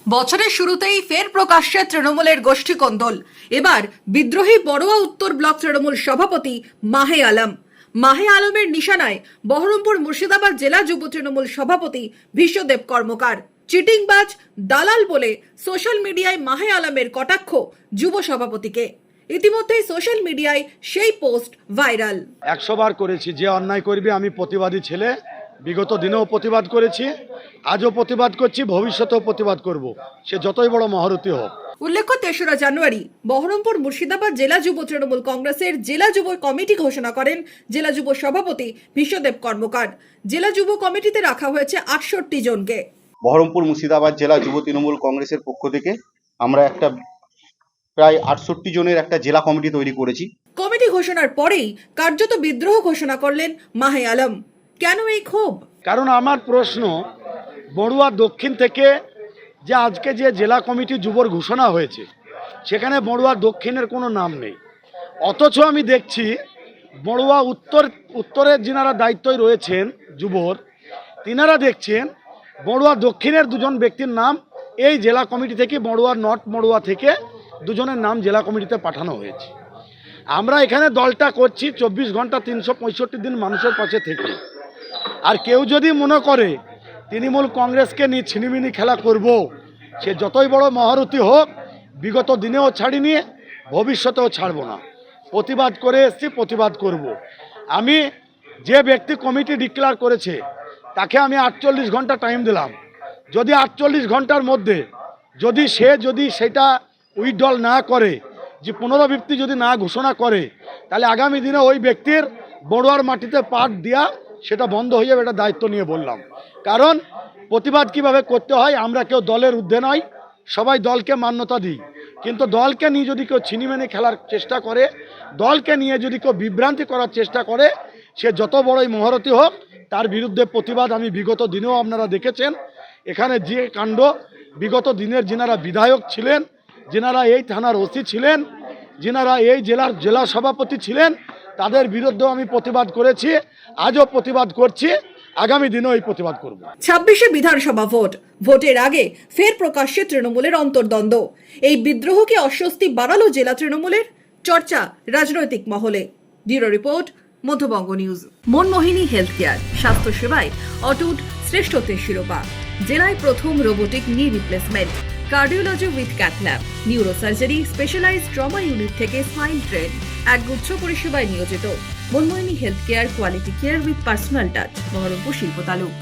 বছরের শুরুতেই ফের প্রকাশ্যে তৃণমূলের গোষ্ঠী কোন্দল। এবার বিদ্রোহী বড়ুয়া উত্তর ব্লক তৃণমূল সভাপতি মাহে আলম। মাহে আলমের নিশানায় বহরমপুর মুর্শিদাবাদ জেলা যুব তৃণমূল সভাপতি বিশ্বদেব কর্মকার। চিটিংবাজ দালাল বলে সোশ্যাল মিডিয়ায় মাহে আলমের কটাক্ষ যুব সভাপতিকে। ইতিমধ্যেই সোশ্যাল মিডিয়ায় সেই পোস্ট ভাইরাল। 100 বার করেছি, যে অন্যায় করবে আমি প্রতিবাদী ছেলে। বিগত দিনেও প্রতিবাদ করেছি, আজও প্রতিবাদ করছি, ভবিষ্যতেও প্রতিবাদ করব, সে যতই বড় মহারথী হোক। উল্লেখ্য 3রা জানুয়ারি বহরমপুর মুর্শিদাবাদ জেলা যুব তৃণমূল কংগ্রেসের জেলা যুব কমিটি ঘোষণা করেন জেলা যুব সভাপতি বিশ্বদেব কর্মকার। জেলা যুব কমিটিতে রাখা হয়েছে 68 জনকে। বহরমপুর মুর্শিদাবাদ জেলা যুব তৃণমূল কংগ্রেসের পক্ষ থেকে আমরা একটা প্রায় 68 জনের একটা জেলা কমিটি তৈরি করেছি। কমিটি ঘোষণার পরেই কার্যত বিদ্রোহ ঘোষণা করলেন মাহে আলম। কেন এই ক্ষোভ? কারণ আমার প্রশ্ন, বড়ুয়া দক্ষিণ থেকে যে আজকে যে জেলা কমিটি যুবর ঘোষণা হয়েছে, সেখানে বড়ুয়া দক্ষিণের কোনো নাম নেই। অথচ আমি দেখছি বড়ুয়া উত্তরের যিনারা দায়িত্বই রয়েছেন যুবর, তিনারা দেখছেন বড়ুয়া দক্ষিণের দুজন ব্যক্তির নাম এই জেলা কমিটি থেকে, বড়ুয়া নর্থ বড়ুয়া থেকে দুজনের নাম জেলা কমিটিতে পাঠানো হয়েছে। আমরা এখানে দলটা করছি 24 ঘন্টা 365 দিন মানুষের পাশে থেকে। আর কেউ যদি মনে করে তৃণমূল কংগ্রেসকে নিয়ে ছিনিমিনি খেলা করব, সে যতই বড় মহারথী হোক, বিগত দিনেও ছাড়িনি, ভবিষ্যতেও ছাড়ব না। প্রতিবাদ করে এসছি, প্রতিবাদ করব। আমি যে ব্যক্তি কমিটি ডিক্লেয়ার করেছে তাকে আমি 48 ঘন্টা টাইম দিলাম। যদি 48 ঘন্টার মধ্যে যদি সেটা উইথড্রল না করে, যে পুনরাবৃত্তি যদি না ঘোষণা করে, তাহলে আগামী দিনে ওই ব্যক্তির বড়ুয়ার মাটিতে পাট দেওয়া সেটা বন্ধ হয়ে যাবে। এটা দায়িত্ব নিয়ে বললাম। কারণ প্রতিবাদ কিভাবে করতে হয়, আমরা কেউ দলের ঊর্ধ্বে নয়, সবাই দলকে মান্যতা দিই। কিন্তু দলকে নিয়ে যদি কেউ ছিনিমেনি খেলার চেষ্টা করে, দলকে নিয়ে যদি কেউ বিভ্রান্তি করার চেষ্টা করে, সে যত বড়ই মহারথী হোক, তার বিরুদ্ধে প্রতিবাদ আমি বিগত দিনেও আপনারা দেখেছেন। এখানে যে কাণ্ড, বিগত দিনের যিনারা বিধায়ক ছিলেন, যিনারা এই থানার ওসি ছিলেন, যিনারা এই জেলা সভাপতি ছিলেন, তাদের বিরুদ্ধেও আমি প্রতিবাদ করেছি, আজও প্রতিবাদ করছি, আগামী দিনেও এই প্রতিবাদ করব। 26শে বিধানসভা ভোটের আগে ফের প্রকাশ্যে তৃণমূলের অন্তর্দ্বন্দ্ব। এই বিদ্রোহকে অস্বস্তি বাড়ালো জেলা তৃণমূলের, চর্চা রাজনৈতিক মহলে। Bureau report, Madhyabanga news. Manmohini health care, স্বাস্থ্য সেবায় অটুট শ্রেষ্ঠত্বের শিরোপা। জেলায় প্রথম robotic knee replacement, cardiology with cath lab, neurosurgery, specialized trauma unit থেকে স্পাইন ট্রেন, একগুচ্ছ পরিষেবায় নিয়োজিত। Manmohini health care, quality care with personal touch, Baharampur শিল্প তালুক।